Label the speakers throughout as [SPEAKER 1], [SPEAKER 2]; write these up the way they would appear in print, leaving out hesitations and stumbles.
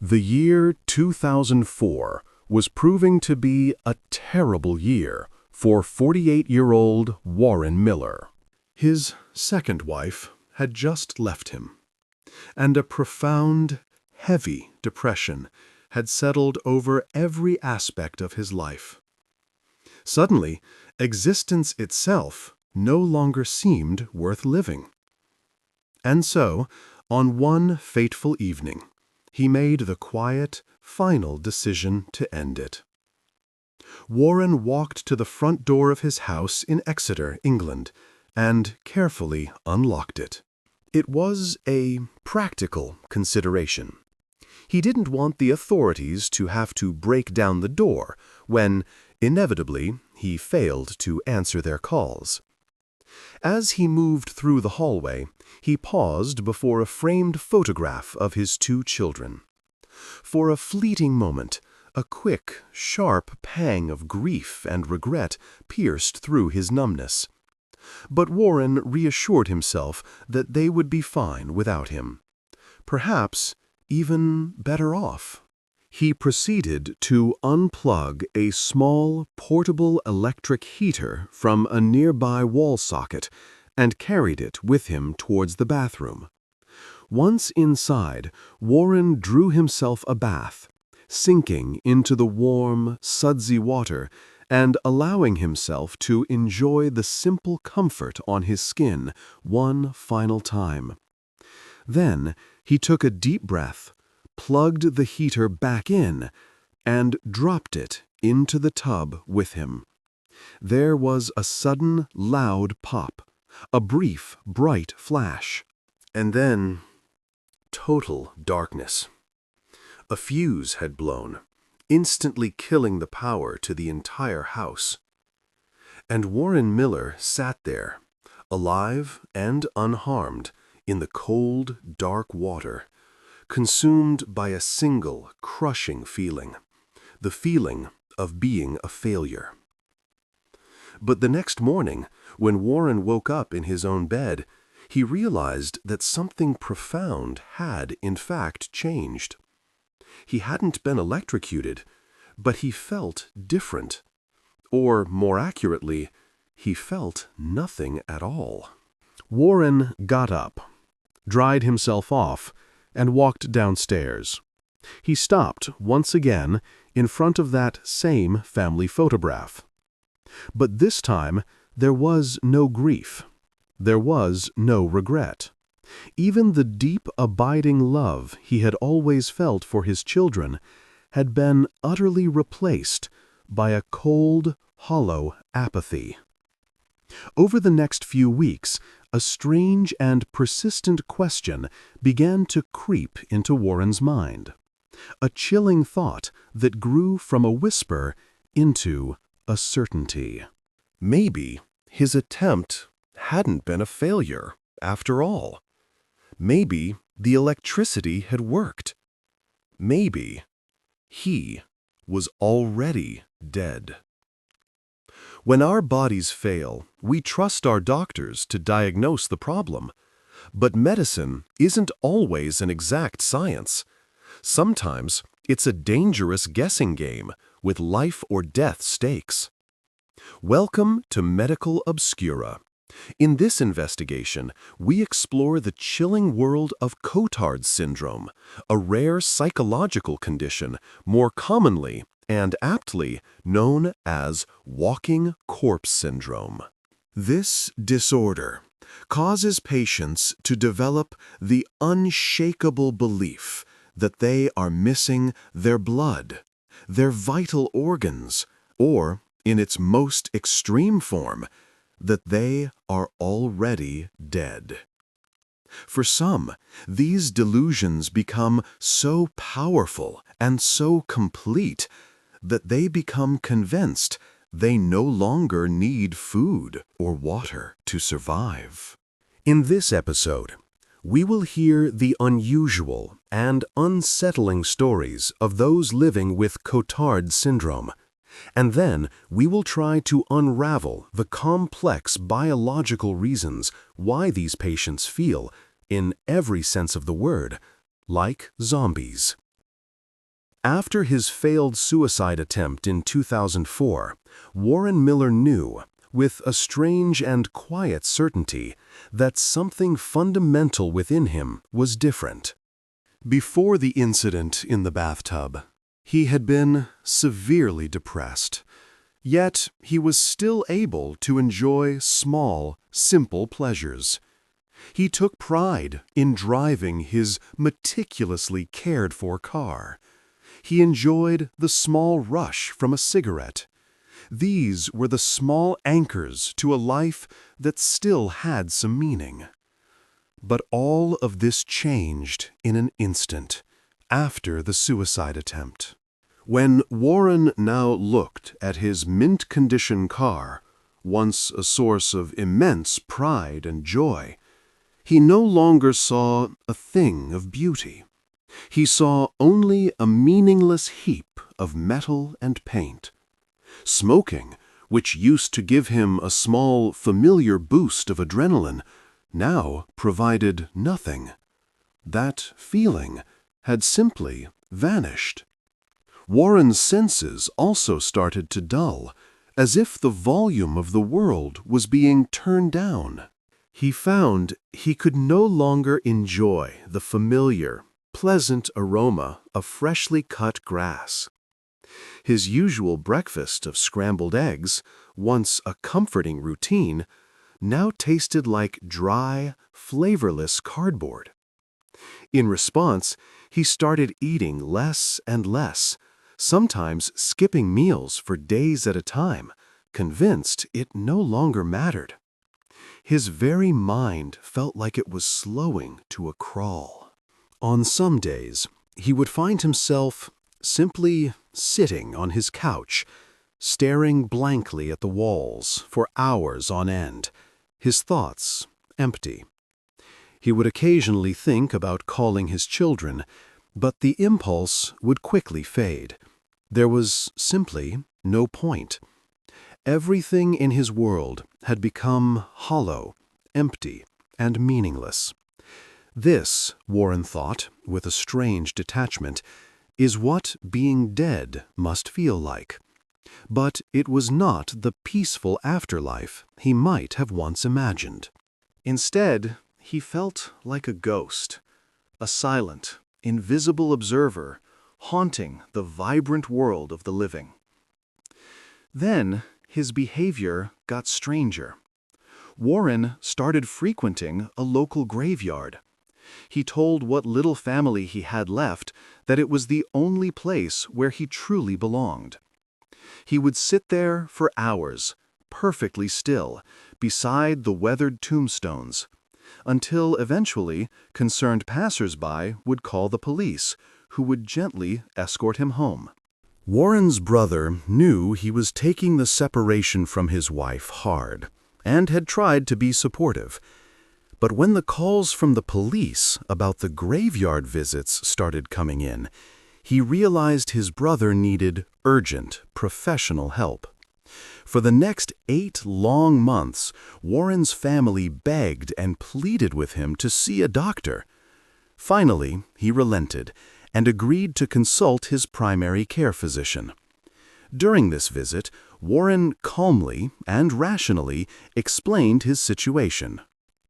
[SPEAKER 1] The year 2004 was proving to be a terrible year for 48-year-old Warren Miller. His second wife had just left him, and a profound, heavy depression had settled over every aspect of his life. Suddenly, existence itself no longer seemed worth living. And so, on one fateful evening, he made the quiet, final decision to end it. Warren walked to the front door of his house in Exeter, England, and carefully unlocked it. It was a practical consideration. He didn't want the authorities to have to break down the door when, inevitably, he failed to answer their calls. As he moved through the hallway, he paused before a framed photograph of his two children. For a fleeting moment, a quick, sharp pang of grief and regret pierced through his numbness. But Warren reassured himself that they would be fine without him. Perhaps even better off. He proceeded to unplug a small, portable electric heater from a nearby wall socket and carried it with him towards the bathroom. Once inside, Warren drew himself a bath, sinking into the warm, sudsy water and allowing himself to enjoy the simple comfort on his skin one final time. Then he took a deep breath, plugged the heater back in, and dropped it into the tub with him. There was a sudden, loud pop, a brief, bright flash, and then total darkness. A fuse had blown, instantly killing the power to the entire house. And Warren Miller sat there, alive and unharmed, in the cold, dark water, consumed by a single, crushing feeling, the feeling of being a failure. But the next morning, when Warren woke up in his own bed, he realized that something profound had, in fact, changed. He hadn't been electrocuted, but he felt different. Or, more accurately, he felt nothing at all. Warren got up, dried himself off, and walked downstairs. He stopped once again in front of that same family photograph. But this time, there was no grief. There was no regret. Even the deep, abiding love he had always felt for his children had been utterly replaced by a cold, hollow apathy. Over the next few weeks, a strange and persistent question began to creep into Warren's mind. A chilling thought that grew from a whisper into a certainty. Maybe his attempt hadn't been a failure, after all. Maybe the electricity had worked. Maybe he was already dead. When our bodies fail, we trust our doctors to diagnose the problem. But medicine isn't always an exact science. Sometimes it's a dangerous guessing game with life or death stakes. Welcome to Medical Obscura. In this investigation, we explore the chilling world of Cotard syndrome, a rare psychological condition more commonly and aptly known as walking corpse syndrome. This disorder causes patients to develop the unshakable belief that they are missing their blood, their vital organs, or, in its most extreme form, that they are already dead. For some, these delusions become so powerful and so complete that they become convinced they no longer need food or water to survive. In this episode, we will hear the unusual and unsettling stories of those living with Cotard syndrome, and then we will try to unravel the complex biological reasons why these patients feel, in every sense of the word, like zombies. After his failed suicide attempt in 2004, Warren Miller knew, with a strange and quiet certainty, that something fundamental within him was different. Before the incident in the bathtub, he had been severely depressed. Yet he was still able to enjoy small, simple pleasures. He took pride in driving his meticulously cared-for car. He enjoyed the small rush from a cigarette. These were the small anchors to a life that still had some meaning. But all of this changed in an instant, after the suicide attempt. When Warren now looked at his mint-condition car, once a source of immense pride and joy, he no longer saw a thing of beauty. He saw only a meaningless heap of metal and paint. Smoking, which used to give him a small, familiar boost of adrenaline, now provided nothing. That feeling had simply vanished. Warren's senses also started to dull, as if the volume of the world was being turned down. He found he could no longer enjoy the familiar, pleasant aroma of freshly cut grass. His usual breakfast of scrambled eggs, once a comforting routine, now tasted like dry, flavorless cardboard. In response, he started eating less and less, sometimes skipping meals for days at a time, convinced it no longer mattered. His very mind felt like it was slowing to a crawl. On some days, he would find himself simply sitting on his couch, staring blankly at the walls for hours on end, his thoughts empty. He would occasionally think about calling his children, but the impulse would quickly fade. There was simply no point. Everything in his world had become hollow, empty, and meaningless. This, Warren thought, with a strange detachment, is what being dead must feel like. But it was not the peaceful afterlife he might have once imagined. Instead, he felt like a ghost, a silent, invisible observer haunting the vibrant world of the living. Then his behavior got stranger. Warren started frequenting a local graveyard. He told what little family he had left that it was the only place where he truly belonged. He would sit there for hours, perfectly still, beside the weathered tombstones, until eventually concerned passers-by would call the police, who would gently escort him home. Warren's brother knew he was taking the separation from his wife hard, and had tried to be supportive. But when the calls from the police about the graveyard visits started coming in, he realized his brother needed urgent, professional help. For the next 8 long months, Warren's family begged and pleaded with him to see a doctor. Finally, he relented and agreed to consult his primary care physician. During this visit, Warren calmly and rationally explained his situation.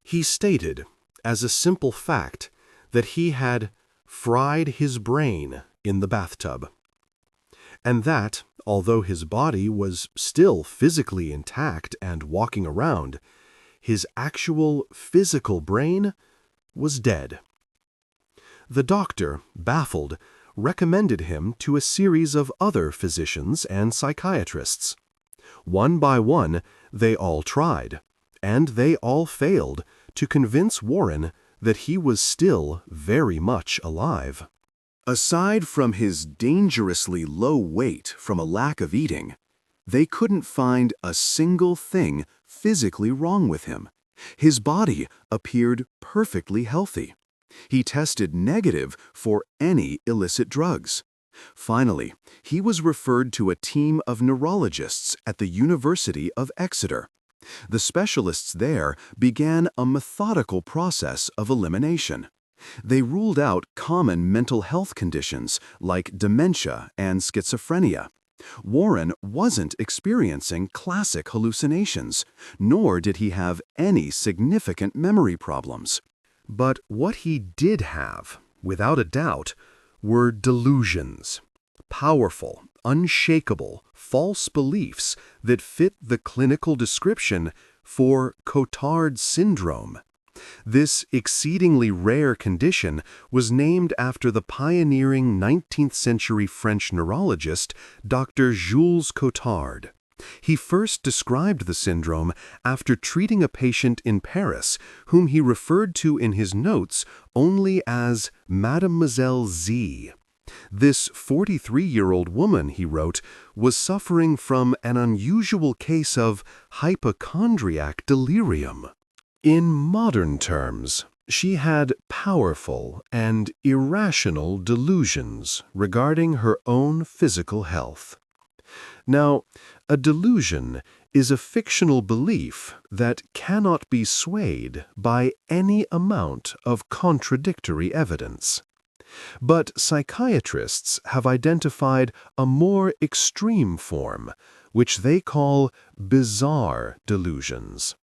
[SPEAKER 1] He stated, as a simple fact, that he had fried his brain in the bathtub, and that, although his body was still physically intact and walking around, his actual physical brain was dead. The doctor, baffled, recommended him to a series of other physicians and psychiatrists. One by one, they all tried, and they all failed to convince Warren that he was still very much alive. Aside from his dangerously low weight from a lack of eating, they couldn't find a single thing physically wrong with him. His body appeared perfectly healthy. He tested negative for any illicit drugs. Finally, he was referred to a team of neurologists at the University of Exeter. The specialists there began a methodical process of elimination. They ruled out common mental health conditions like dementia and schizophrenia. Warren wasn't experiencing classic hallucinations, nor did he have any significant memory problems. But what he did have, without a doubt, were delusions. Powerful, unshakable, false beliefs that fit the clinical description for Cotard syndrome. This exceedingly rare condition was named after the pioneering 19th-century French neurologist Dr. Jules Cotard. He first described the syndrome after treating a patient in Paris whom he referred to in his notes only as Mademoiselle Z. This 43-year-old woman, he wrote, was suffering from an unusual case of hypochondriac delirium. In modern terms, she had powerful and irrational delusions regarding her own physical health. Now, a delusion is a fictional belief that cannot be swayed by any amount of contradictory evidence. But psychiatrists have identified a more extreme form, which they call bizarre delusions.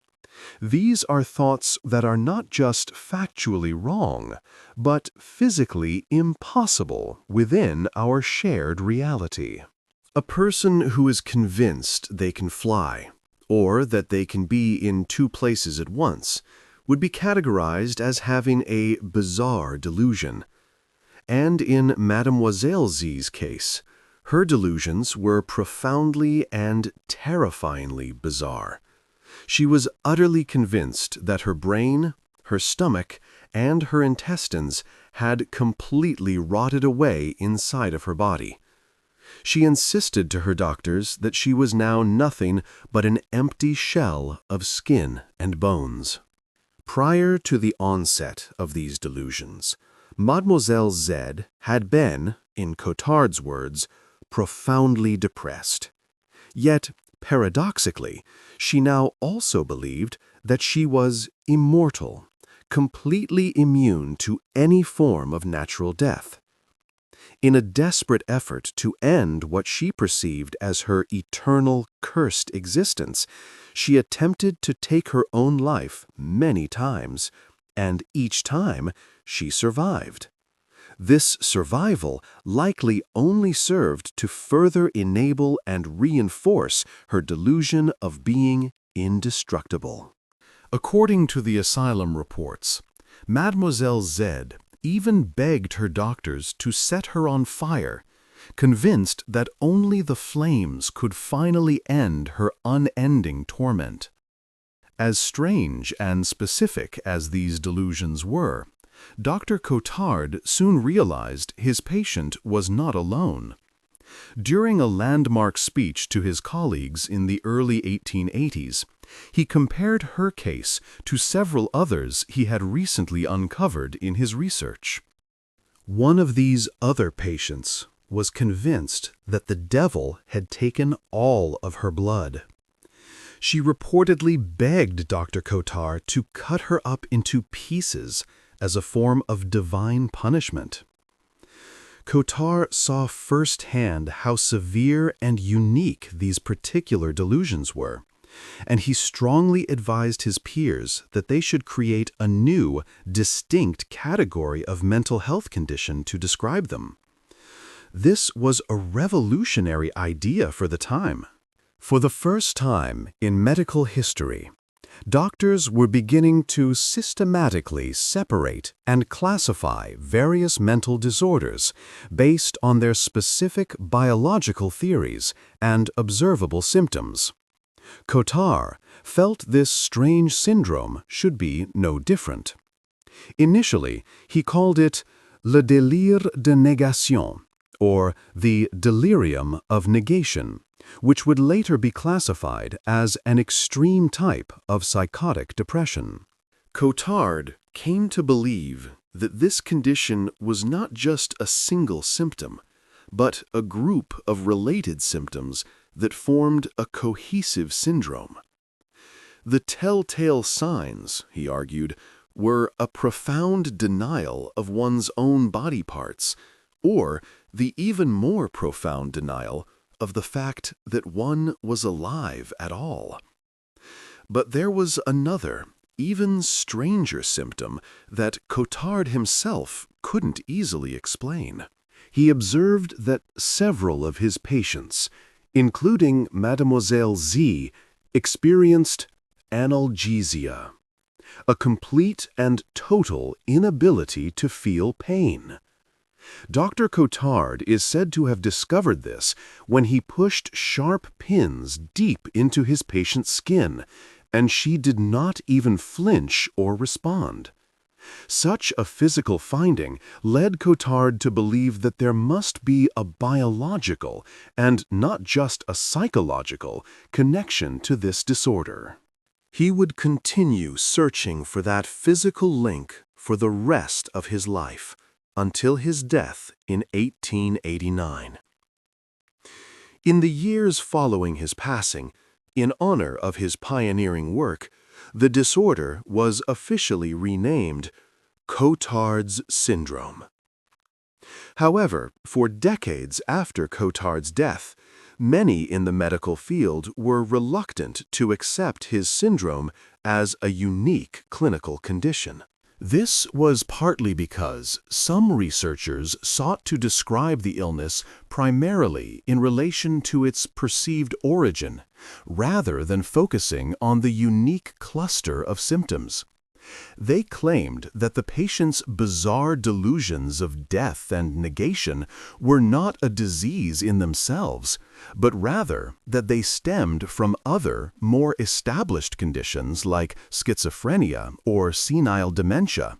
[SPEAKER 1] These are thoughts that are not just factually wrong, but physically impossible within our shared reality. A person who is convinced they can fly, or that they can be in two places at once, would be categorized as having a bizarre delusion. And in Mademoiselle Z's case, her delusions were profoundly and terrifyingly bizarre. She was utterly convinced that her brain, her stomach, and her intestines had completely rotted away inside of her body. She insisted to her doctors that she was now nothing but an empty shell of skin and bones. Prior to the onset of these delusions, Mademoiselle Z had been, in Cotard's words, profoundly depressed. Yet, paradoxically, she now also believed that she was immortal, completely immune to any form of natural death. In a desperate effort to end what she perceived as her eternal, cursed existence, she attempted to take her own life many times, and each time she survived. This survival likely only served to further enable and reinforce her delusion of being indestructible. According to the asylum reports, Mademoiselle Z even begged her doctors to set her on fire, convinced that only the flames could finally end her unending torment. As strange and specific as these delusions were, Dr. Cotard soon realized his patient was not alone. During a landmark speech to his colleagues in the early 1880s, he compared her case to several others he had recently uncovered in his research. One of these other patients was convinced that the devil had taken all of her blood. She reportedly begged Dr. Cotard to cut her up into pieces as a form of divine punishment. Cotard saw firsthand how severe and unique these particular delusions were, and he strongly advised his peers that they should create a new, distinct category of mental health condition to describe them. This was a revolutionary idea for the time. For the first time in medical history, doctors were beginning to systematically separate and classify various mental disorders based on their specific biological theories and observable symptoms. Cotard felt this strange syndrome should be no different. Initially, he called it le délire de négation, or the delirium of negation, which would later be classified as an extreme type of psychotic depression. Cotard came to believe that this condition was not just a single symptom, but a group of related symptoms that formed a cohesive syndrome. The telltale signs, he argued, were a profound denial of one's own body parts, or the even more profound denial of the fact that one was alive at all. But there was another, even stranger symptom that Cotard himself couldn't easily explain. He observed that several of his patients, including Mademoiselle Z, experienced analgesia, a complete and total inability to feel pain. Dr. Cotard is said to have discovered this when he pushed sharp pins deep into his patient's skin, and she did not even flinch or respond. Such a physical finding led Cotard to believe that there must be a biological, and not just a psychological, connection to this disorder. He would continue searching for that physical link for the rest of his life, until his death in 1889. In the years following his passing, in honor of his pioneering work, the disorder was officially renamed Cotard's syndrome. However, for decades after Cotard's death, many in the medical field were reluctant to accept his syndrome as a unique clinical condition. This was partly because some researchers sought to describe the illness primarily in relation to its perceived origin, rather than focusing on the unique cluster of symptoms. They claimed that the patient's bizarre delusions of death and negation were not a disease in themselves, but rather that they stemmed from other, more established conditions like schizophrenia or senile dementia.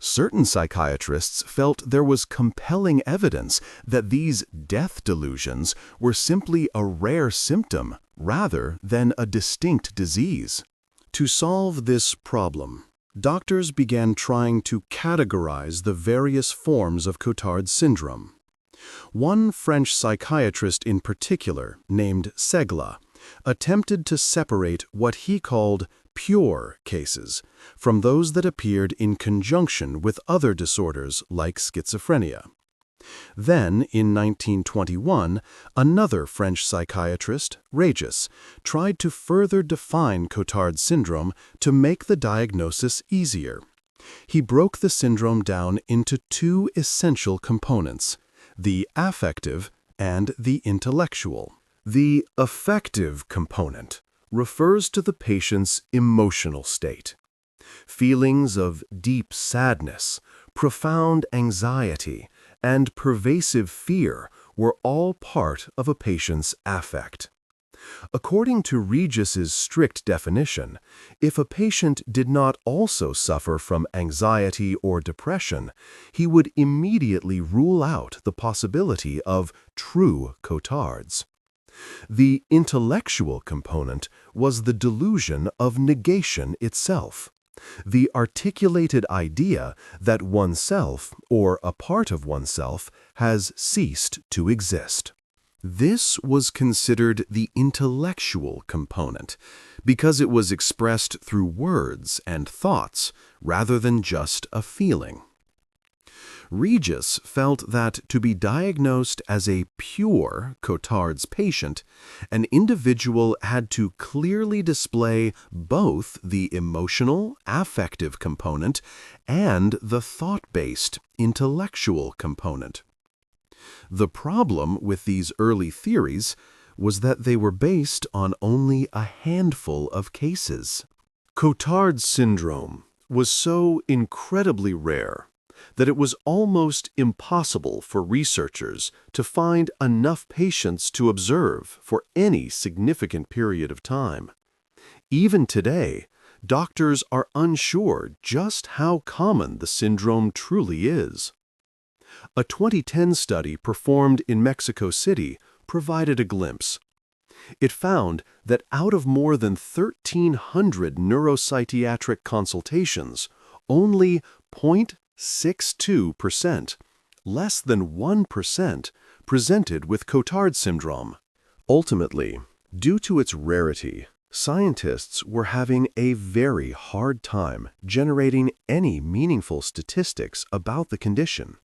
[SPEAKER 1] Certain psychiatrists felt there was compelling evidence that these death delusions were simply a rare symptom rather than a distinct disease. To solve this problem, doctors began trying to categorize the various forms of Cotard's syndrome. One French psychiatrist in particular, named Segla, attempted to separate what he called pure cases from those that appeared in conjunction with other disorders like schizophrenia. Then, in 1921, another French psychiatrist, Regis, tried to further define Cotard's syndrome to make the diagnosis easier. He broke the syndrome down into two essential components, the affective and the intellectual. The affective component refers to the patient's emotional state. Feelings of deep sadness, profound anxiety, and pervasive fear were all part of a patient's affect. According to Regis's strict definition, if a patient did not also suffer from anxiety or depression, he would immediately rule out the possibility of true Cotards. The intellectual component was the delusion of negation itself, the articulated idea that oneself, or a part of oneself, has ceased to exist. This was considered the intellectual component because it was expressed through words and thoughts rather than just a feeling. Regis felt that to be diagnosed as a pure Cotard's patient, an individual had to clearly display both the emotional, affective component and the thought-based, intellectual component. The problem with these early theories was that they were based on only a handful of cases. Cotard's syndrome was so incredibly rare that it was almost impossible for researchers to find enough patients to observe for any significant period of time. Even today, doctors are unsure just how common the syndrome truly is. A 2010 study performed in Mexico City provided a glimpse. It found that out of more than 1,300 neuropsychiatric consultations, only 0.62%, less than 1%, presented with Cotard syndrome. Ultimately, due to its rarity, Scientists were having a very hard time generating any meaningful statistics about the condition.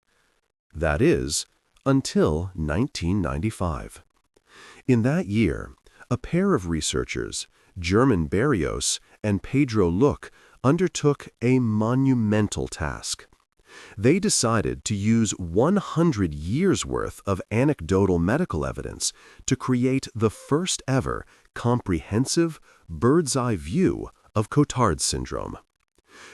[SPEAKER 1] That is, until 1995. In that year, a pair of researchers, German Berrios and Pedro Luc, undertook a monumental task. They decided to use 100 years' worth of anecdotal medical evidence to create the first ever comprehensive bird's-eye view of Cotard syndrome.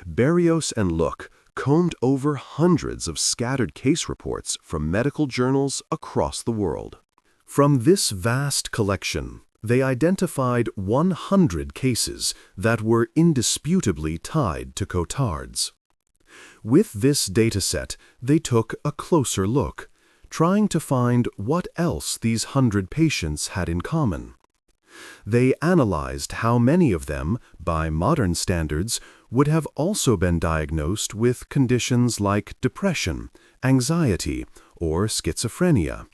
[SPEAKER 1] Berrios and Luc combed over hundreds of scattered case reports from medical journals across the world. From this vast collection, they identified 100 cases that were indisputably tied to Cotard's. With this dataset, they took a closer look, trying to find what else these 100 patients had in common. They analyzed how many of them, by modern standards, would have also been diagnosed with conditions like depression, anxiety, or schizophrenia.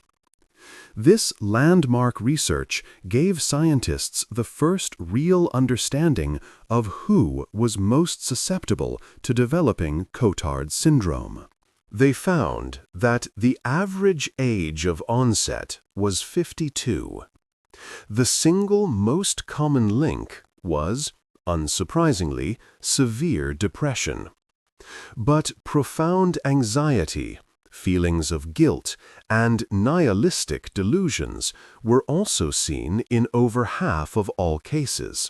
[SPEAKER 1] This landmark research gave scientists the first real understanding of who was most susceptible to developing Cotard syndrome. They found that the average age of onset was 52. The single most common link was, unsurprisingly, severe depression. But profound anxiety, feelings of guilt, and nihilistic delusions were also seen in over half of all cases.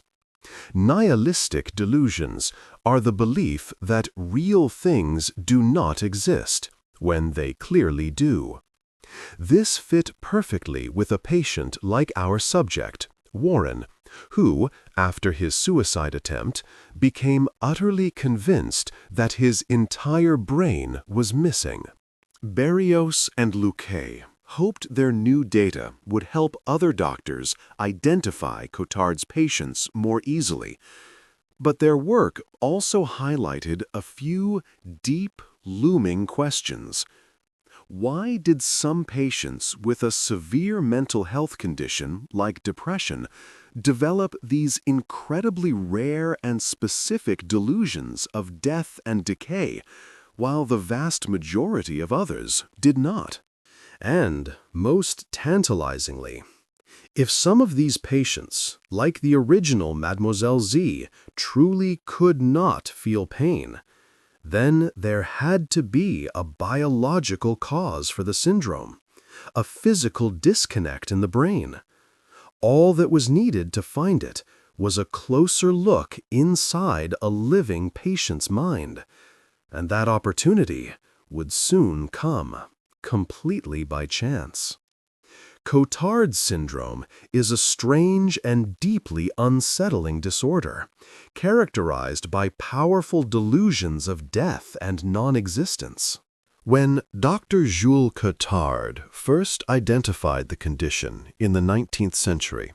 [SPEAKER 1] Nihilistic delusions are the belief that real things do not exist, when they clearly do. This fit perfectly with a patient like our subject, Warren, who, after his suicide attempt, became utterly convinced that his entire brain was missing. Berrios and Luc hoped their new data would help other doctors identify Cotard's patients more easily, but their work also highlighted a few deep, looming questions. Why did some patients with a severe mental health condition like depression develop these incredibly rare and specific delusions of death and decay, while the vast majority of others did not? And, most tantalizingly, if some of these patients, like the original Mademoiselle Z, truly could not feel pain, then there had to be a biological cause for the syndrome, a physical disconnect in the brain. All that was needed to find it was a closer look inside a living patient's mind, and that opportunity would soon come, completely by chance. Cotard syndrome is a strange and deeply unsettling disorder, characterized by powerful delusions of death and non-existence. When Dr. Jules Cotard first identified the condition in the 19th century,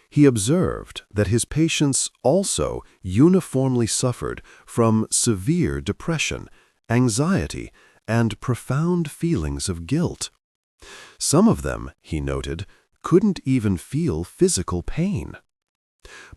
[SPEAKER 1] he observed that his patients also uniformly suffered from severe depression, anxiety, and profound feelings of guilt. Some of them, he noted, couldn't even feel physical pain.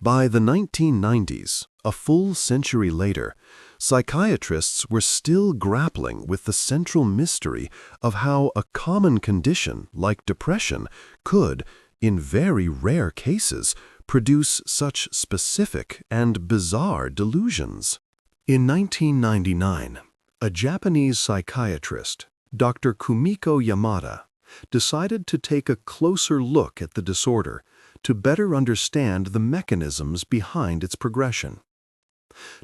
[SPEAKER 1] By the 1990s, a full century later, psychiatrists were still grappling with the central mystery of how a common condition like depression could, in very rare cases, produce such specific and bizarre delusions. In 1999, a Japanese psychiatrist, Dr. Kumiko Yamada, decided to take a closer look at the disorder to better understand the mechanisms behind its progression.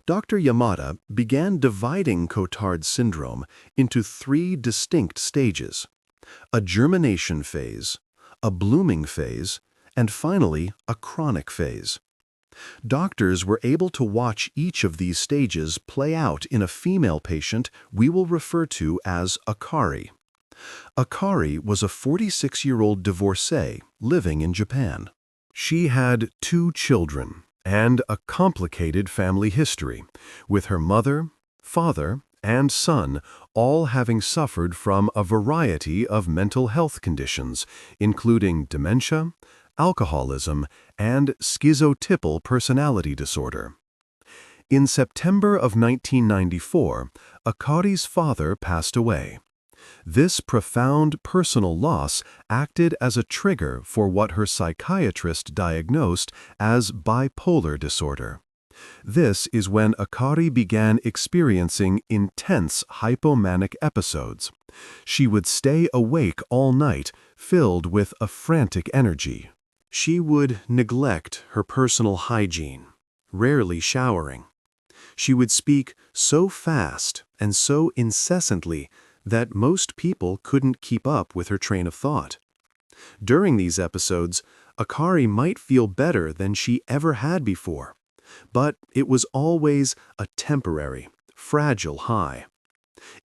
[SPEAKER 1] Dr. Yamada began dividing Cotard syndrome into 3 distinct stages: a germination phase, a blooming phase, and finally a chronic phase. Doctors were able to watch each of these stages play out in a female patient we will refer to as Akari. Akari was a 46-year-old divorcee living in Japan. She had 2 children and a complicated family history, with her mother, father, and son all having suffered from a variety of mental health conditions, including dementia, alcoholism, and schizotypal personality disorder. In September of 1994, Akari's father passed away. This profound personal loss acted as a trigger for what her psychiatrist diagnosed as bipolar disorder. This is when Akari began experiencing intense hypomanic episodes. She would stay awake all night, filled with a frantic energy. She would neglect her personal hygiene, rarely showering. She would speak so fast and so incessantly that most people couldn't keep up with her train of thought. During these episodes, Akari might feel better than she ever had before, but it was always a temporary, fragile high.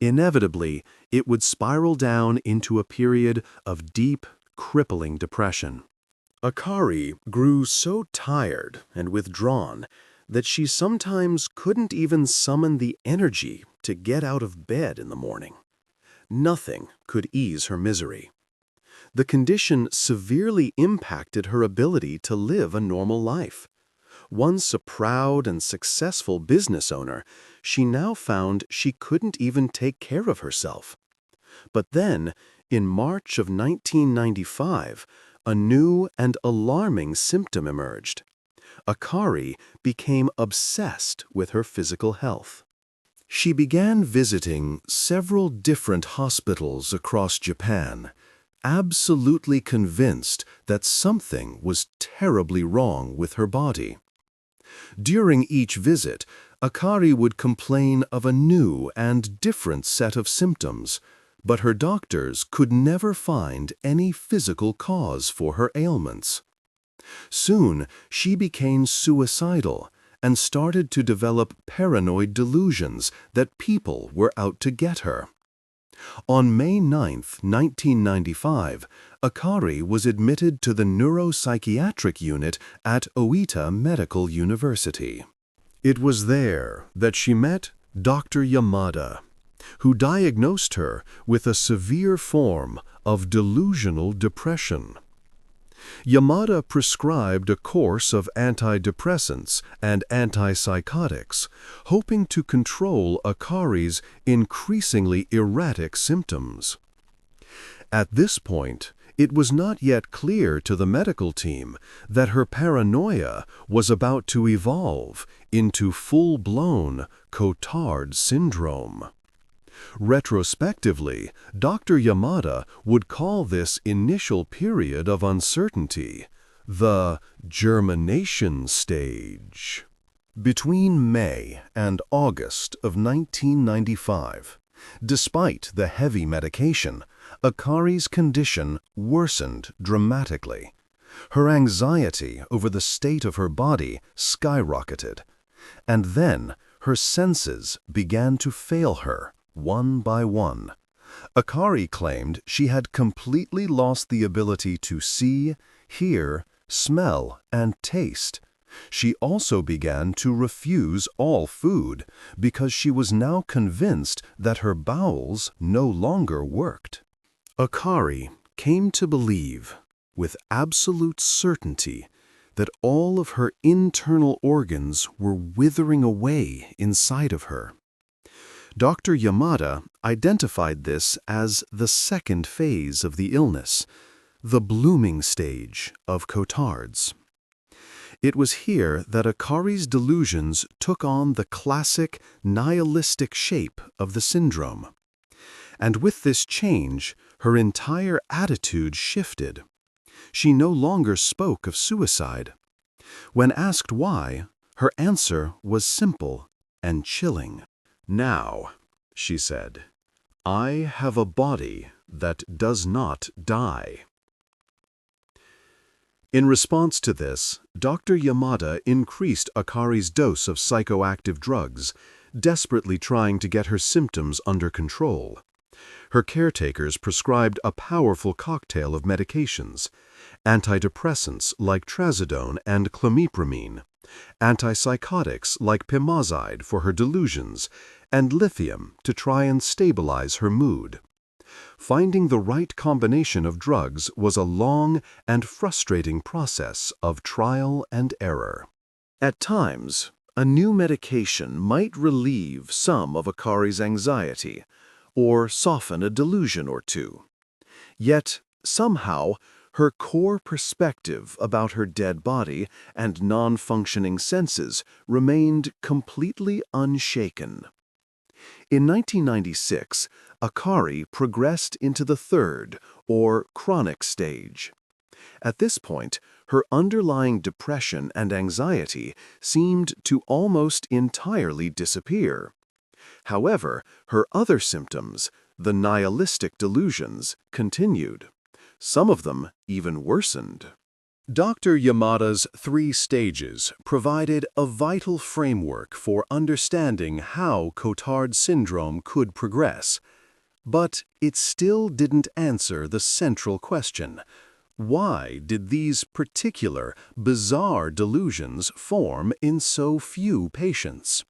[SPEAKER 1] Inevitably, it would spiral down into a period of deep, crippling depression. Akari grew so tired and withdrawn that she sometimes couldn't even summon the energy to get out of bed in the morning. Nothing could ease her misery. The condition severely impacted her ability to live a normal life. Once a proud and successful business owner, she now found she couldn't even take care of herself. But then, in March of 1995, a new and alarming symptom emerged. Akari became obsessed with her physical health. She began visiting several different hospitals across Japan, absolutely convinced that something was terribly wrong with her body. During each visit, Akari would complain of a new and different set of symptoms, but her doctors could never find any physical cause for her ailments. Soon, she became suicidal and started to develop paranoid delusions that people were out to get her. On May 9, 1995, Akari was admitted to the neuropsychiatric unit at Oita Medical University. It was there that she met Dr. Yamada, who diagnosed her with a severe form of delusional depression. Yamada prescribed a course of antidepressants and antipsychotics, hoping to control Akari's increasingly erratic symptoms. At this point, it was not yet clear to the medical team that her paranoia was about to evolve into full-blown Cotard syndrome. Retrospectively, Dr. Yamada would call this initial period of uncertainty the germination stage. Between May and August of 1995, despite the heavy medication, Akari's condition worsened dramatically. Her anxiety over the state of her body skyrocketed, and then her senses began to fail her. One by one. Akari claimed she had completely lost the ability to see, hear, smell, and taste. She also began to refuse all food because she was now convinced that her bowels no longer worked. Akari came to believe, with absolute certainty, that all of her internal organs were withering away inside of her. Dr. Yamada identified this as the second phase of the illness, the blooming stage of Cotard's. It was here that Akari's delusions took on the classic nihilistic shape of the syndrome. And with this change, her entire attitude shifted. She no longer spoke of suicide. When asked why, her answer was simple and chilling. "Now," she said, "I have a body that does not die." In response to this, Dr. Yamada increased Akari's dose of psychoactive drugs, desperately trying to get her symptoms under control. Her caretakers prescribed a powerful cocktail of medications: antidepressants like trazodone and clomipramine, antipsychotics like pimozide for her delusions, and lithium to try and stabilize her mood. Finding the right combination of drugs was a long and frustrating process of trial and error. At times, a new medication might relieve some of Akari's anxiety or soften a delusion or two. Yet, somehow, her core perspective about her dead body and non-functioning senses remained completely unshaken. In 1996, Akari progressed into the third, or chronic stage. At this point, her underlying depression and anxiety seemed to almost entirely disappear. However, her other symptoms, the nihilistic delusions, continued. Some of them even worsened. Dr. Yamada's 3 stages provided a vital framework for understanding how Cotard syndrome could progress. But it still didn't answer the central question. Why did these particular, bizarre delusions form in so few patients?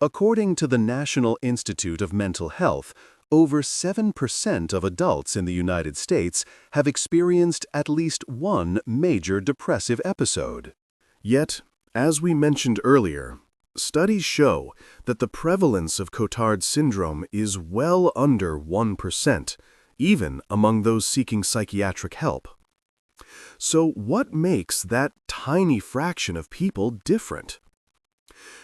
[SPEAKER 1] According to the National Institute of Mental Health, over 7% of adults in the United States have experienced at least one major depressive episode. Yet, as we mentioned earlier, studies show that the prevalence of Cotard syndrome is well under 1%, even among those seeking psychiatric help. So what makes that tiny fraction of people different?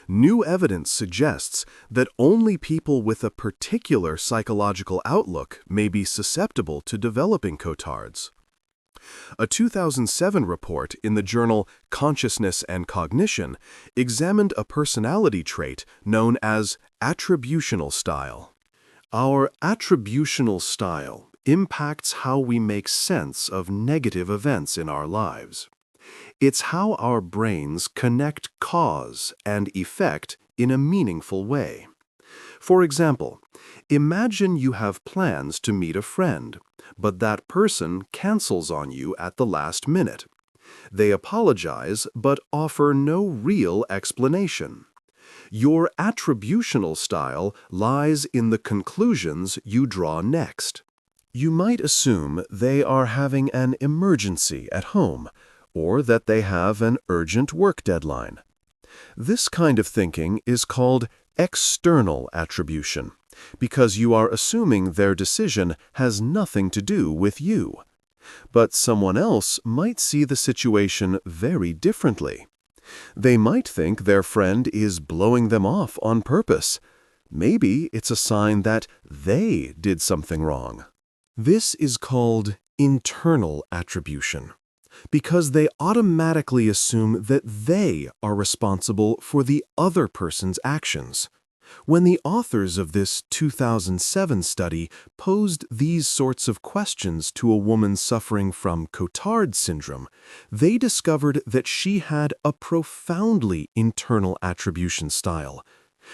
[SPEAKER 1] New evidence suggests that only people with a particular psychological outlook may be susceptible to developing Cotards. A 2007 report in the journal Consciousness and Cognition examined a personality trait known as attributional style. Our attributional style impacts how we make sense of negative events in our lives. It's how our brains connect cause and effect in a meaningful way. For example, imagine you have plans to meet a friend, but that person cancels on you at the last minute. They apologize but offer no real explanation. Your attributional style lies in the conclusions you draw next. You might assume they are having an emergency at home, or that they have an urgent work deadline. This kind of thinking is called external attribution, because you are assuming their decision has nothing to do with you. But someone else might see the situation very differently. They might think their friend is blowing them off on purpose. Maybe it's a sign that they did something wrong. This is called internal attribution, because they automatically assume that they are responsible for the other person's actions. When the authors of this 2007 study posed these sorts of questions to a woman suffering from Cotard syndrome, they discovered that she had a profoundly internal attribution style.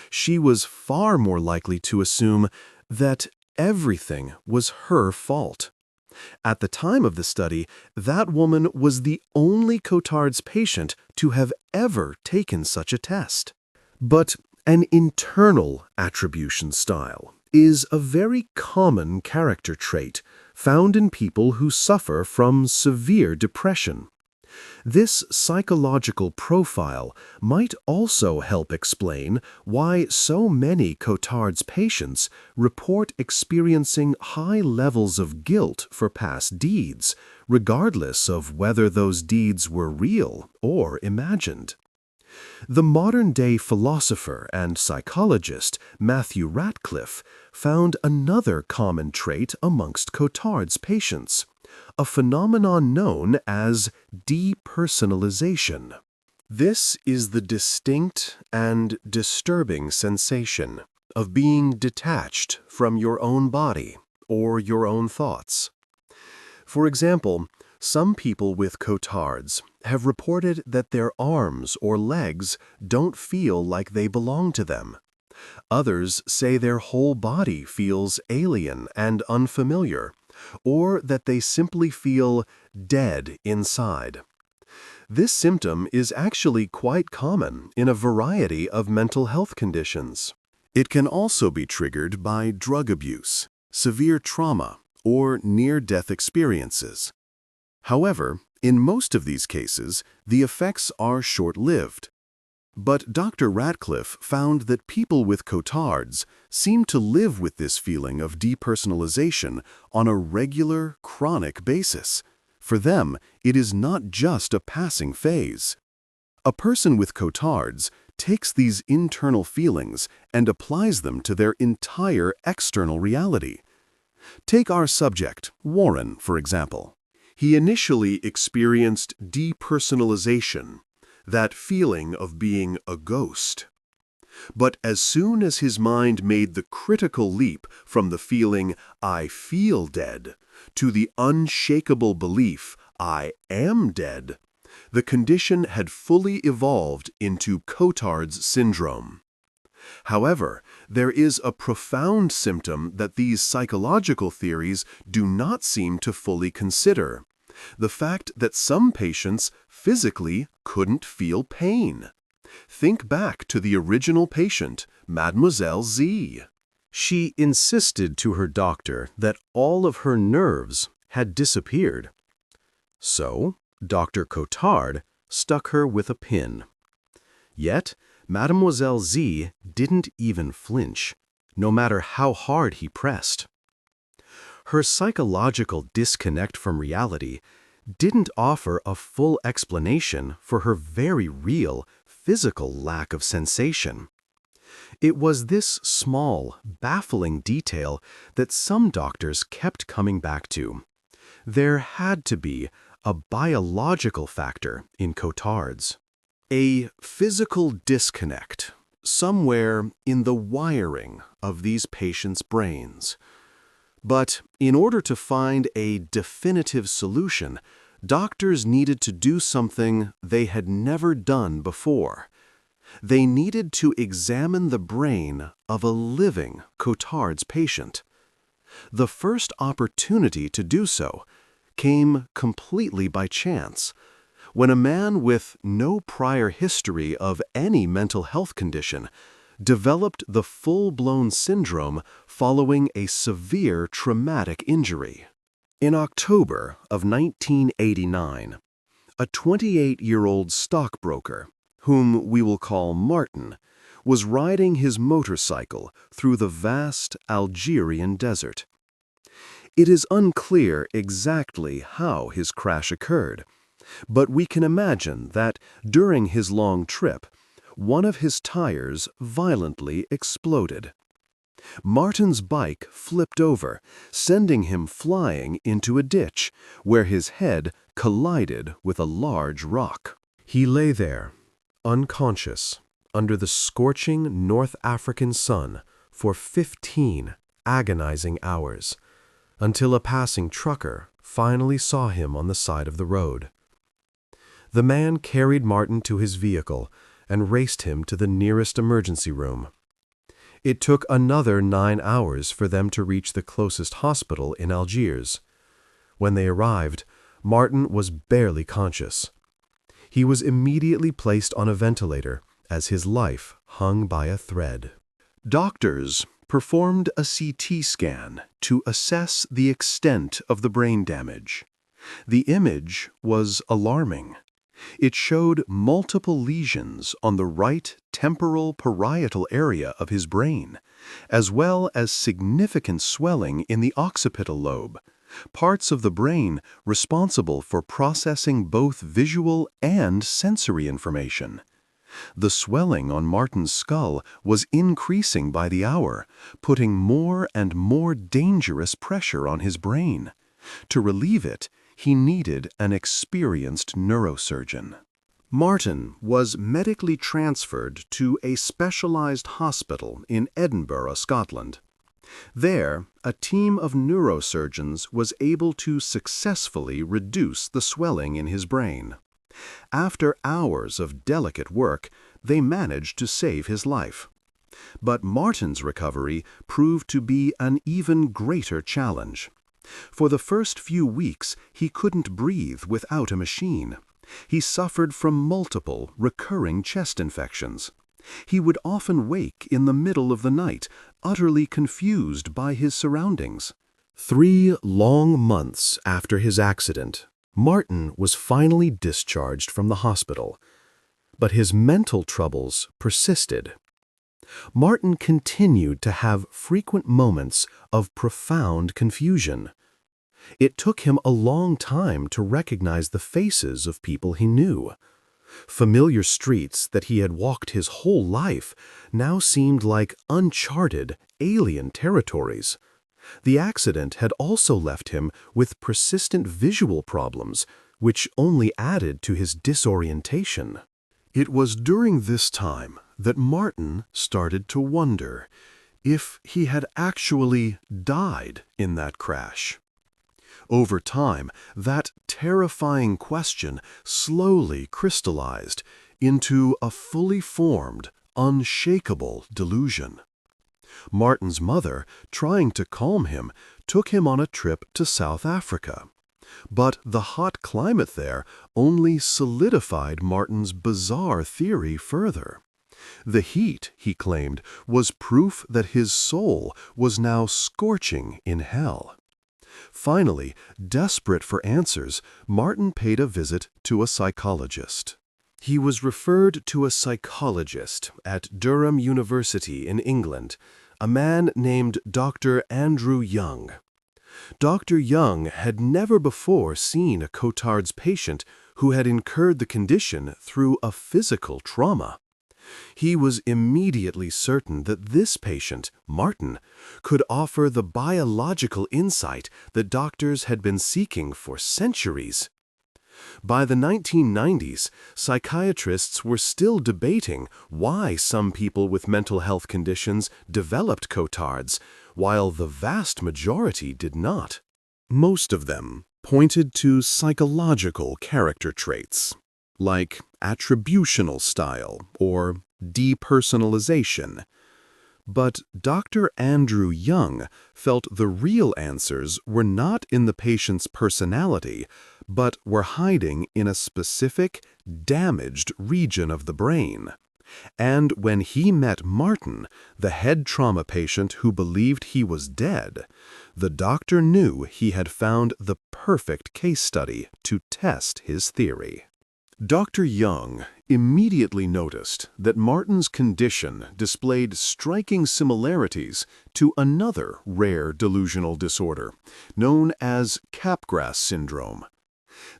[SPEAKER 1] She was far more likely to assume that everything was her fault. At the time of the study, that woman was the only Cotard's patient to have ever taken such a test. But an internal attribution style is a very common character trait found in people who suffer from severe depression. This psychological profile might also help explain why so many Cotard's patients report experiencing high levels of guilt for past deeds, regardless of whether those deeds were real or imagined. The modern-day philosopher and psychologist Matthew Ratcliffe found another common trait amongst Cotard's patients, a phenomenon known as depersonalization. This is the distinct and disturbing sensation of being detached from your own body or your own thoughts. For example, some people with Cotards have reported that their arms or legs don't feel like they belong to them. Others say their whole body feels alien and unfamiliar, or that they simply feel dead inside. This symptom is actually quite common in a variety of mental health conditions. It can also be triggered by drug abuse, severe trauma, or near-death experiences. However, in most of these cases, the effects are short-lived. But Dr. Radcliffe found that people with Cotards seem to live with this feeling of depersonalization on a regular, chronic basis. For them, it is not just a passing phase. A person with Cotards takes these internal feelings and applies them to their entire external reality. Take our subject, Warren, for example. He initially experienced depersonalization, that feeling of being a ghost. But as soon as his mind made the critical leap from the feeling, "I feel dead," to the unshakable belief, "I am dead," the condition had fully evolved into Cotard's syndrome. However, there is a profound symptom that these psychological theories do not seem to fully consider: the fact that some patients physically couldn't feel pain. Think back to the original patient, Mademoiselle Z. She insisted to her doctor that all of her nerves had disappeared. So, Dr. Cotard stuck her with a pin. Yet, Mademoiselle Z didn't even flinch, no matter how hard he pressed. Her psychological disconnect from reality didn't offer a full explanation for her very real, physical lack of sensation. It was this small, baffling detail that some doctors kept coming back to. There had to be a biological factor in Cotards. A physical disconnect somewhere in the wiring of these patients' brains. But in order to find a definitive solution, doctors needed to do something they had never done before. They needed to examine the brain of a living Cotard's patient. The first opportunity to do so came completely by chance, when a man with no prior history of any mental health condition developed the full-blown syndrome following a severe traumatic injury. In October of 1989, a 28-year-old stockbroker, whom we will call Martin, was riding his motorcycle through the vast Algerian desert. It is unclear exactly how his crash occurred, but we can imagine that during his long trip, one of his tires violently exploded. Martin's bike flipped over, sending him flying into a ditch, where his head collided with a large rock. He lay there, unconscious, under the scorching North African sun for 15 agonizing hours, until a passing trucker finally saw him on the side of the road. The man carried Martin to his vehicle and raced him to the nearest emergency room. It took another 9 hours for them to reach the closest hospital in Algiers. When they arrived, Martin was barely conscious. He was immediately placed on a ventilator as his life hung by a thread. Doctors performed a CT scan to assess the extent of the brain damage. The image was alarming. It showed multiple lesions on the right temporal parietal area of his brain, as well as significant swelling in the occipital lobe, parts of the brain responsible for processing both visual and sensory information. The swelling on Martin's skull was increasing by the hour, putting more and more dangerous pressure on his brain. To relieve it, he needed an experienced neurosurgeon. Martin was medically transferred to a specialized hospital in Edinburgh, Scotland. There, a team of neurosurgeons was able to successfully reduce the swelling in his brain. After hours of delicate work, they managed to save his life. But Martin's recovery proved to be an even greater challenge. For the first few weeks, he couldn't breathe without a machine. He suffered from multiple, recurring chest infections. He would often wake in the middle of the night, utterly confused by his surroundings. 3 long months after his accident, Martin was finally discharged from the hospital. But his mental troubles persisted. Martin continued to have frequent moments of profound confusion. It took him a long time to recognize the faces of people he knew. Familiar streets that he had walked his whole life now seemed like uncharted, alien territories. The accident had also left him with persistent visual problems, which only added to his disorientation. It was during this time that Martin started to wonder if he had actually died in that crash. Over time, that terrifying question slowly crystallized into a fully formed, unshakable delusion. Martin's mother, trying to calm him, took him on a trip to South Africa. But the hot climate there only solidified Martin's bizarre theory further. The heat, he claimed, was proof that his soul was now scorching in hell. Finally, desperate for answers, Martin paid a visit to a psychologist. He was referred to a psychologist at Durham University in England, a man named Dr. Andrew Young. Dr. Young had never before seen a Cotard's patient who had incurred the condition through a physical trauma. He was immediately certain that this patient, Martin, could offer the biological insight that doctors had been seeking for centuries. By the 1990s, psychiatrists were still debating why some people with mental health conditions developed Cotard's, while the vast majority did not. Most of them pointed to psychological character traits, like attributional style or depersonalization. But Dr. Andrew Young felt the real answers were not in the patient's personality, but were hiding in a specific, damaged region of the brain. And when he met Martin, the head trauma patient who believed he was dead, the doctor knew he had found the perfect case study to test his theory. Dr. Young immediately noticed that Martin's condition displayed striking similarities to another rare delusional disorder, known as Capgras syndrome.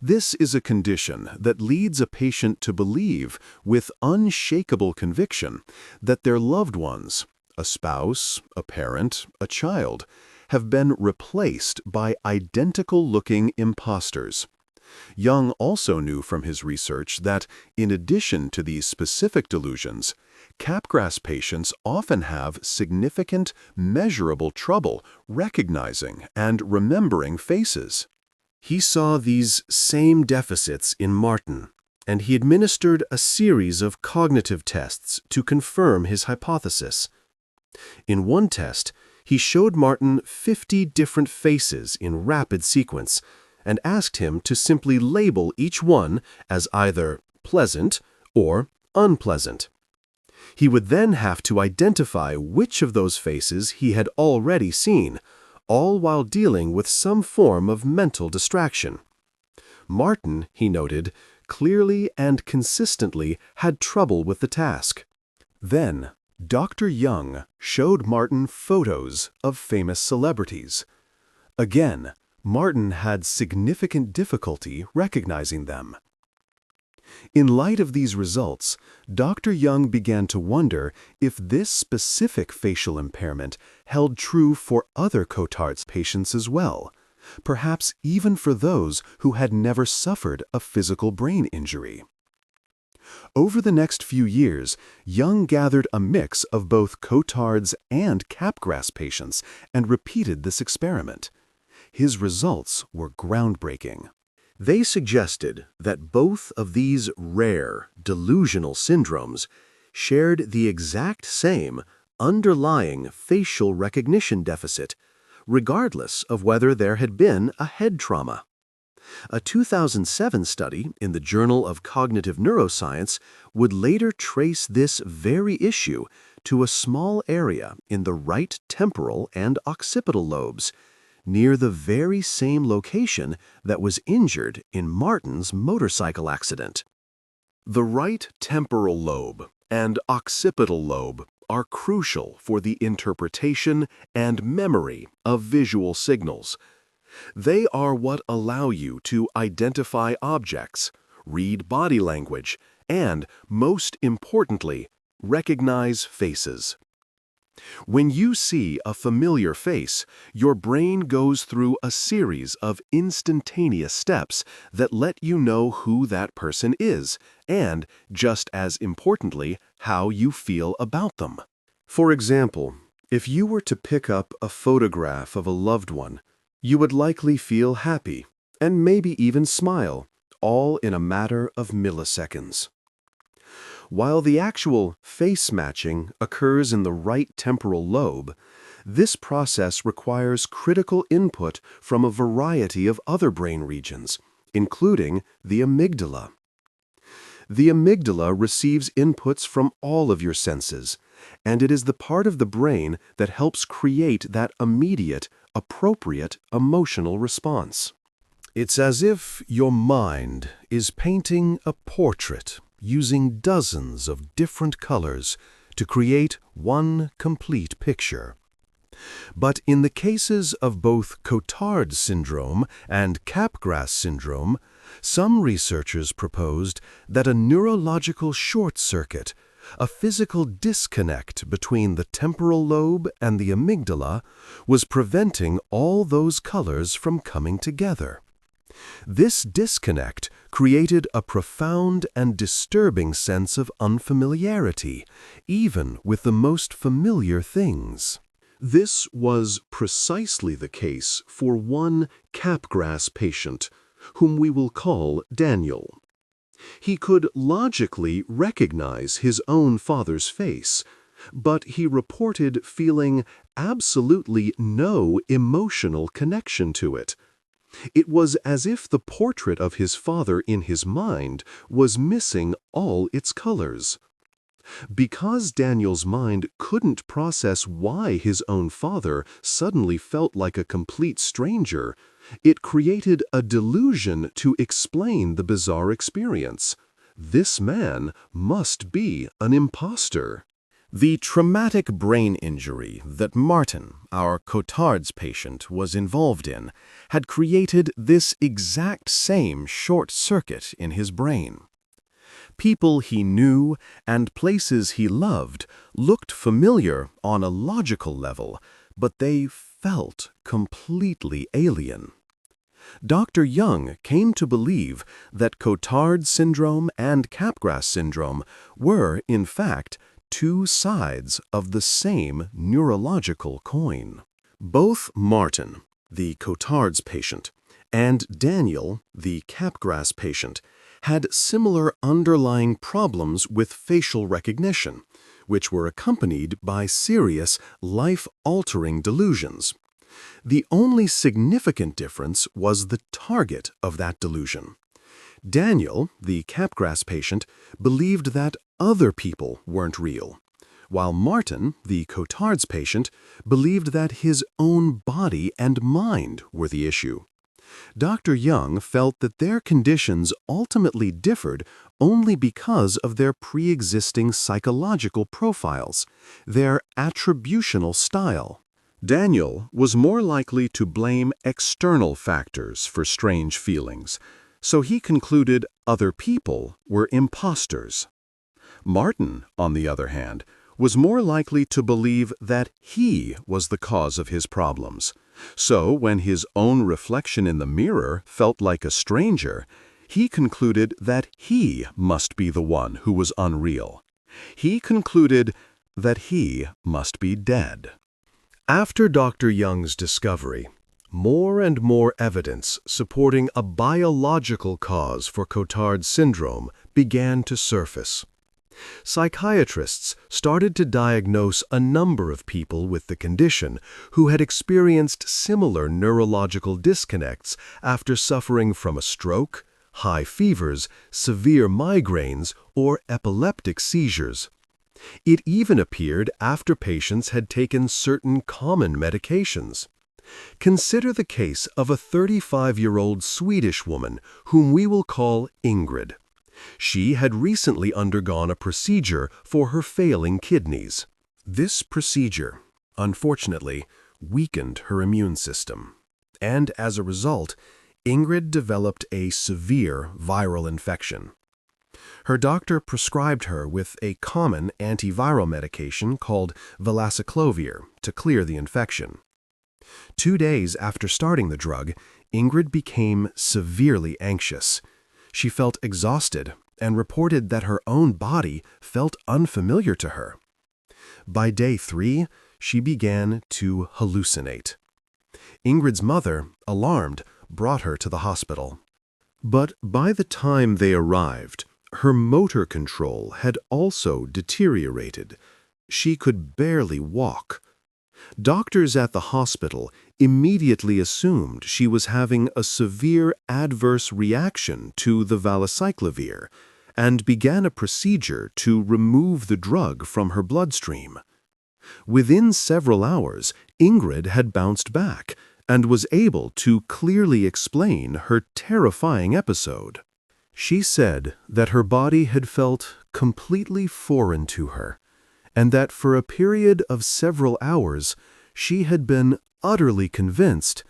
[SPEAKER 1] This is a condition that leads a patient to believe with unshakable conviction that their loved ones, a spouse, a parent, a child, have been replaced by identical-looking imposters. Young also knew from his research that, in addition to these specific delusions, Capgras patients often have significant, measurable trouble recognizing and remembering faces. He saw these same deficits in Martin, and he administered a series of cognitive tests to confirm his hypothesis. In one test, he showed Martin 50 different faces in rapid sequence, and asked him to simply label each one as either pleasant or unpleasant. He would then have to identify which of those faces he had already seen, all while dealing with some form of mental distraction. Martin, he noted, clearly and consistently had trouble with the task. Then, Dr. Young showed Martin photos of famous celebrities. Again, Martin had significant difficulty recognizing them. In light of these results, Dr. Young began to wonder if this specific facial impairment held true for other Cotard's patients as well, perhaps even for those who had never suffered a physical brain injury. Over the next few years, Young gathered a mix of both Cotard's and Capgras patients and repeated this experiment. His results were groundbreaking. They suggested that both of these rare, delusional syndromes shared the exact same underlying facial recognition deficit, regardless of whether there had been a head trauma. A 2007 study in the Journal of Cognitive Neuroscience would later trace this very issue to a small area in the right temporal and occipital lobes, near the very same location that was injured in Martin's motorcycle accident. The right temporal lobe and occipital lobe are crucial for the interpretation and memory of visual signals. They are what allow you to identify objects, read body language, and, most importantly, recognize faces. When you see a familiar face, your brain goes through a series of instantaneous steps that let you know who that person is and, just as importantly, how you feel about them. For example, if you were to pick up a photograph of a loved one, you would likely feel happy and maybe even smile, all in a matter of milliseconds. While the actual face matching occurs in the right temporal lobe, this process requires critical input from a variety of other brain regions, including the amygdala. The amygdala receives inputs from all of your senses, and it is the part of the brain that helps create that immediate, appropriate emotional response. It's as if your mind is painting a portrait using dozens of different colors to create one complete picture. But in the cases of both Cotard syndrome and Capgras syndrome, some researchers proposed that a neurological short circuit, a physical disconnect between the temporal lobe and the amygdala, was preventing all those colors from coming together. This disconnect created a profound and disturbing sense of unfamiliarity, even with the most familiar things. This was precisely the case for one Capgras patient, whom we will call Daniel. He could logically recognize his own father's face, but he reported feeling absolutely no emotional connection to it. It was as if the portrait of his father in his mind was missing all its colors. Because Daniel's mind couldn't process why his own father suddenly felt like a complete stranger, it created a delusion to explain the bizarre experience. This man must be an imposter. The traumatic brain injury that Martin, our Cotard's patient, was involved in had created this exact same short circuit in his brain. People he knew and places he loved looked familiar on a logical level, but they felt completely alien. Dr. Young came to believe that Cotard syndrome and Capgras syndrome were, in fact, two sides of the same neurological coin. Both Martin, the Cotard's patient, and Daniel, the Capgras patient, had similar underlying problems with facial recognition, which were accompanied by serious, life-altering delusions. The only significant difference was the target of that delusion. Daniel, the Capgras patient, believed that other people weren't real, while Martin, the Cotard's patient, believed that his own body and mind were the issue. Dr. Young felt that their conditions ultimately differed only because of their pre-existing psychological profiles, their attributional style. Daniel was more likely to blame external factors for strange feelings, so he concluded other people were imposters. Martin, on the other hand, was more likely to believe that he was the cause of his problems. So when his own reflection in the mirror felt like a stranger, he concluded that he must be the one who was unreal. He concluded that he must be dead. After Dr. Young's discovery, more and more evidence supporting a biological cause for Cotard syndrome began to surface. Psychiatrists started to diagnose a number of people with the condition who had experienced similar neurological disconnects after suffering from a stroke, high fevers, severe migraines, or epileptic seizures. It even appeared after patients had taken certain common medications. Consider the case of a 35-year-old Swedish woman whom we will call Ingrid. She had recently undergone a procedure for her failing kidneys. This procedure, unfortunately, weakened her immune system, and as a result, Ingrid developed a severe viral infection. Her doctor prescribed her with a common antiviral medication called valacyclovir to clear the infection. 2 days after starting the drug, Ingrid became severely anxious. She felt exhausted and reported that her own body felt unfamiliar to her. By day 3, she began to hallucinate. Ingrid's mother, alarmed, brought her to the hospital. But by the time they arrived, her motor control had also deteriorated. She could barely walk. Doctors at the hospital immediately assumed she was having a severe adverse reaction to the valacyclovir and began a procedure to remove the drug from her bloodstream. Within several hours, Ingrid had bounced back and was able to clearly explain her terrifying episode. She said that her body had felt completely foreign to her, and that for a period of several hours, she had been utterly convinced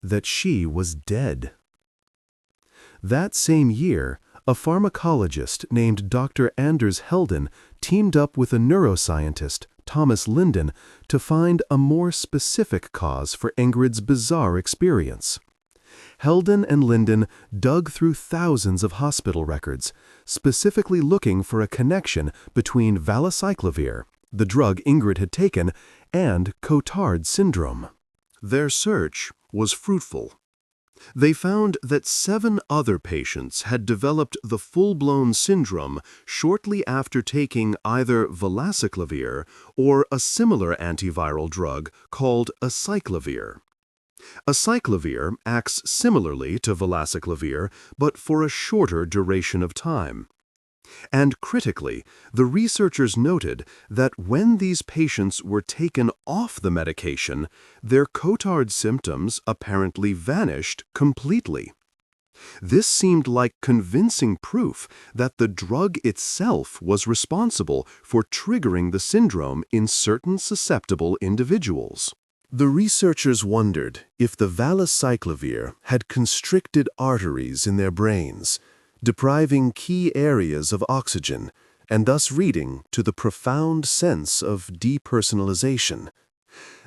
[SPEAKER 1] that she was dead. That same year, a pharmacologist named Dr. Anders Helden teamed up with a neuroscientist, Thomas Linden, to find a more specific cause for Ingrid's bizarre experience. Helden and Linden dug through thousands of hospital records, specifically looking for a connection between valacyclovir, the drug Ingrid had taken, and Cotard syndrome. Their search was fruitful. They found that 7 other patients had developed the full-blown syndrome shortly after taking either valacyclovir or a similar antiviral drug called acyclovir. Acyclovir acts similarly to valacyclovir, but for a shorter duration of time. And critically, the researchers noted that when these patients were taken off the medication, their Cotard symptoms apparently vanished completely. This seemed like convincing proof that the drug itself was responsible for triggering the syndrome in certain susceptible individuals. The researchers wondered if the valacyclovir had constricted arteries in their brains, depriving key areas of oxygen, and thus leading to the profound sense of depersonalization.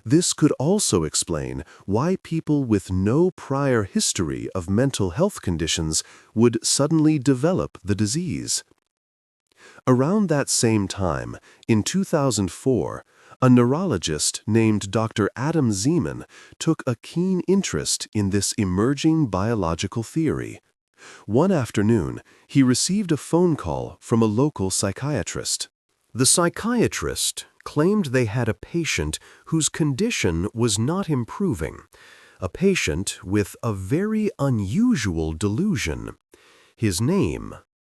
[SPEAKER 1] This could also explain why people with no prior history of mental health conditions would suddenly develop the disease. Around that same time, in 2004, a neurologist named Dr. Adam Zeman took a keen interest in this emerging biological theory. One afternoon, he received a phone call from a local psychiatrist. The psychiatrist claimed they had a patient whose condition was not improving, a patient with a very unusual delusion. His name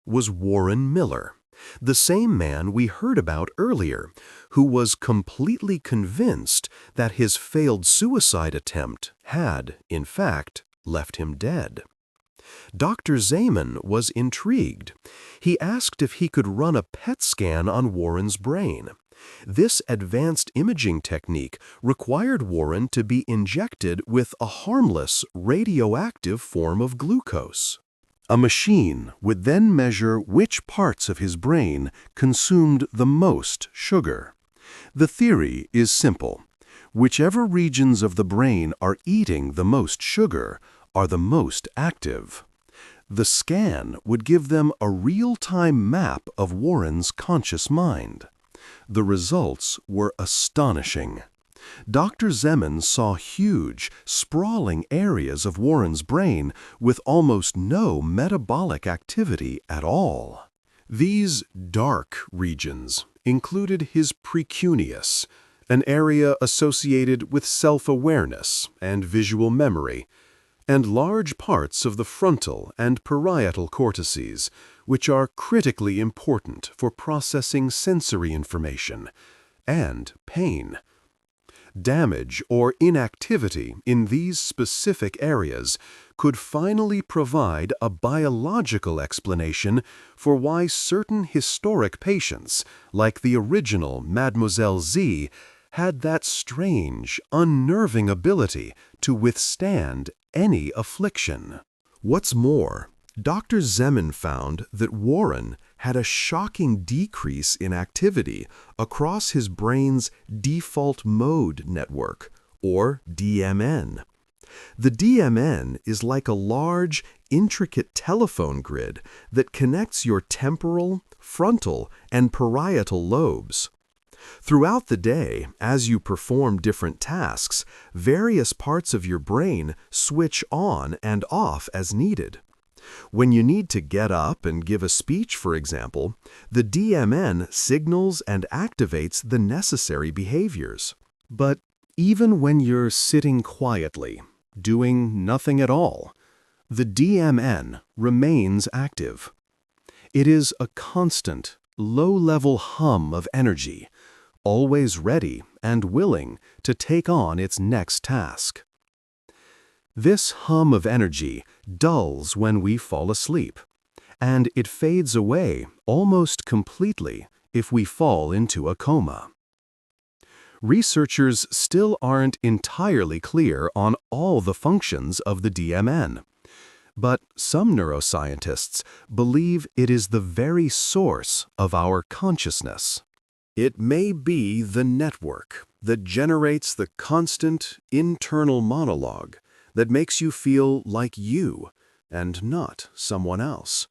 [SPEAKER 1] was Warren Miller, the same man we heard about earlier, who was completely convinced that his failed suicide attempt had, in fact, left him dead. Dr. Zeman was intrigued. He asked if he could run a PET scan on Warren's brain. This advanced imaging technique required Warren to be injected with a harmless, radioactive form of glucose. A machine would then measure which parts of his brain consumed the most sugar. The theory is simple. Whichever regions of the brain are eating the most sugar are the most active. The scan would give them a real-time map of Warren's conscious mind. The results were astonishing. Dr. Zeman saw huge, sprawling areas of Warren's brain with almost no metabolic activity at all. These dark regions included his precuneus, an area associated with self-awareness and visual memory, and large parts of the frontal and parietal cortices, which are critically important for processing sensory information and pain. Damage or inactivity in these specific areas could finally provide a biological explanation for why certain historic patients, like the original Mademoiselle Z, had that strange, unnerving ability to withstand any affliction. What's more, Dr. Zeman found that Warren had a shocking decrease in activity across his brain's default mode network, or DMN. The DMN is like a large, intricate telephone grid that connects your temporal, frontal, and parietal lobes. Throughout the day, as you perform different tasks, various parts of your brain switch on and off as needed. When you need to get up and give a speech, for example, the DMN signals and activates the necessary behaviors. But even when you're sitting quietly, doing nothing at all, the DMN remains active. It is a constant, low-level hum of energy, always ready and willing to take on its next task. This hum of energy dulls when we fall asleep, and it fades away almost completely if we fall into a coma. Researchers still aren't entirely clear on all the functions of the DMN, but some neuroscientists believe it is the very source of our consciousness. It may be the network that generates the constant internal monologue that makes you feel like you and not someone else.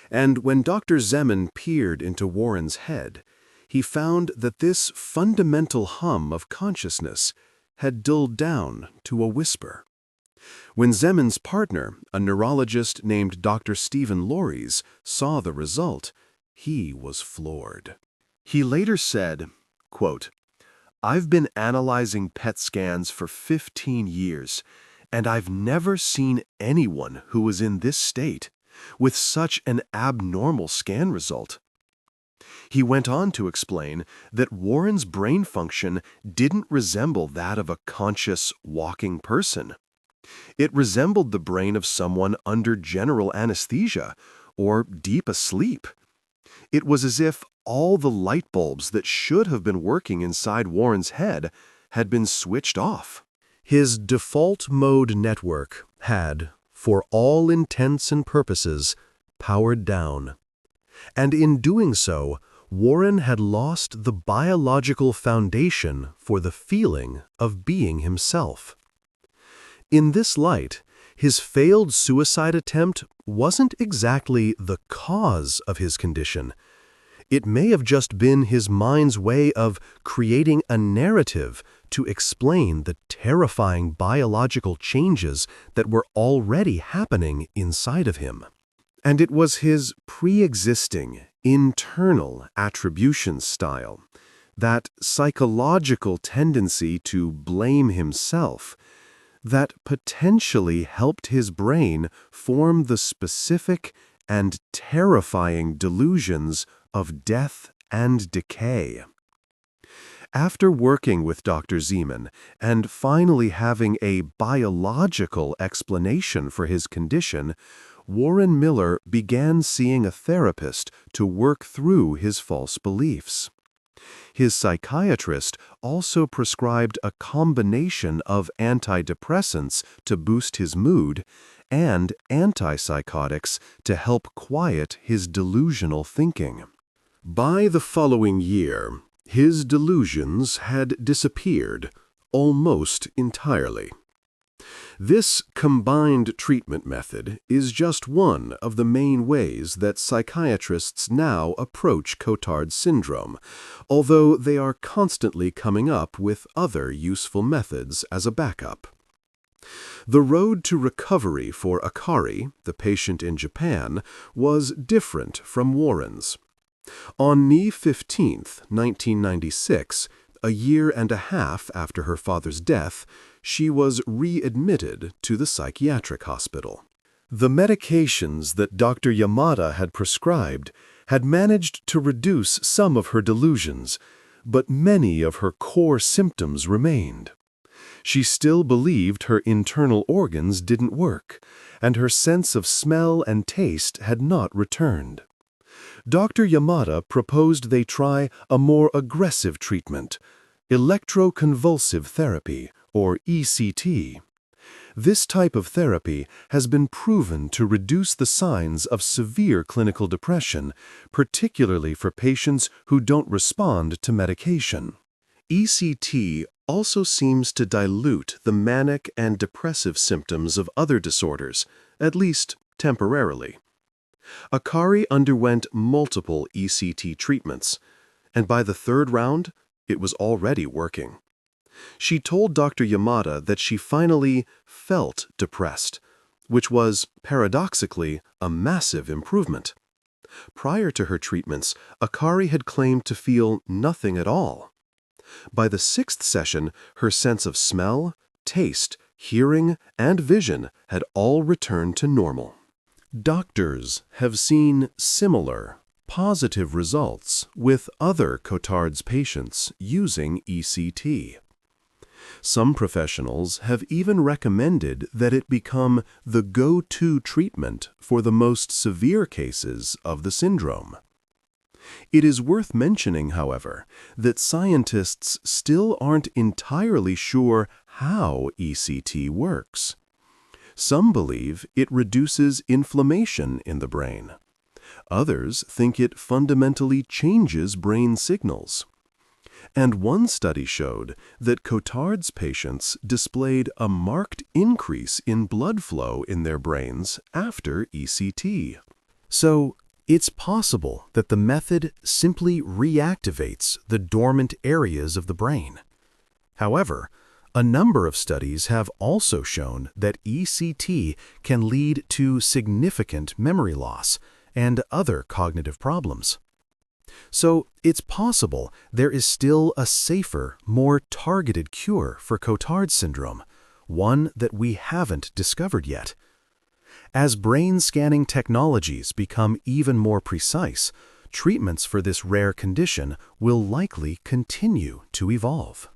[SPEAKER 1] And when Dr. Zeman peered into Warren's head, he found that this fundamental hum of consciousness had dulled down to a whisper. When Zeman's partner, a neurologist named Dr. Stephen Lauries, saw the result, he was floored. He later said, quote, "I've been analyzing PET scans for 15 years, and I've never seen anyone who was in this state with such an abnormal scan result." He went on to explain that Warren's brain function didn't resemble that of a conscious, walking person. It resembled the brain of someone under general anesthesia or deep asleep. It was as if all the light bulbs that should have been working inside Warren's head had been switched off. His default mode network had, for all intents and purposes, powered down. And in doing so, Warren had lost the biological foundation for the feeling of being himself. In this light, his failed suicide attempt wasn't exactly the cause of his condition. It may have just been his mind's way of creating a narrative to explain the terrifying biological changes that were already happening inside of him. And it was his pre-existing, internal attribution style, that psychological tendency to blame himself, that potentially helped his brain form the specific and terrifying delusions of death and decay. After working with Dr. Zeman and finally having a biological explanation for his condition, Warren Miller began seeing a therapist to work through his false beliefs. His psychiatrist also prescribed a combination of antidepressants to boost his mood and antipsychotics to help quiet his delusional thinking. By the following year, his delusions had disappeared almost entirely. This combined treatment method is just one of the main ways that psychiatrists now approach Cotard syndrome, although they are constantly coming up with other useful methods as a backup. The road to recovery for Akari, the patient in Japan, was different from Warren's. On May 15, 1996, a year and a half after her father's death, she was readmitted to the psychiatric hospital. The medications that Dr. Yamada had prescribed had managed to reduce some of her delusions, but many of her core symptoms remained. She still believed her internal organs didn't work, and her sense of smell and taste had not returned. Dr. Yamada proposed they try a more aggressive treatment, electroconvulsive therapy, or ECT. This type of therapy has been proven to reduce the signs of severe clinical depression, particularly for patients who don't respond to medication. ECT also seems to dilute the manic and depressive symptoms of other disorders, at least temporarily. Akari underwent multiple ECT treatments, and by the third round, it was already working. She told Dr. Yamada that she finally felt depressed, which was, paradoxically, a massive improvement. Prior to her treatments, Akari had claimed to feel nothing at all. By the sixth session, her sense of smell, taste, hearing, and vision had all returned to normal. Doctors have seen similar, positive results with other Cotard's patients using ECT. Some professionals have even recommended that it become the go-to treatment for the most severe cases of the syndrome. It is worth mentioning, however, that scientists still aren't entirely sure how ECT works. Some believe it reduces inflammation in the brain. Others think it fundamentally changes brain signals. And one study showed that Cotard's patients displayed a marked increase in blood flow in their brains after ECT. So, it's possible that the method simply reactivates the dormant areas of the brain. However, a number of studies have also shown that ECT can lead to significant memory loss and other cognitive problems. So, it's possible there is still a safer, more targeted cure for Cotard syndrome, one that we haven't discovered yet. As brain scanning technologies become even more precise, treatments for this rare condition will likely continue to evolve.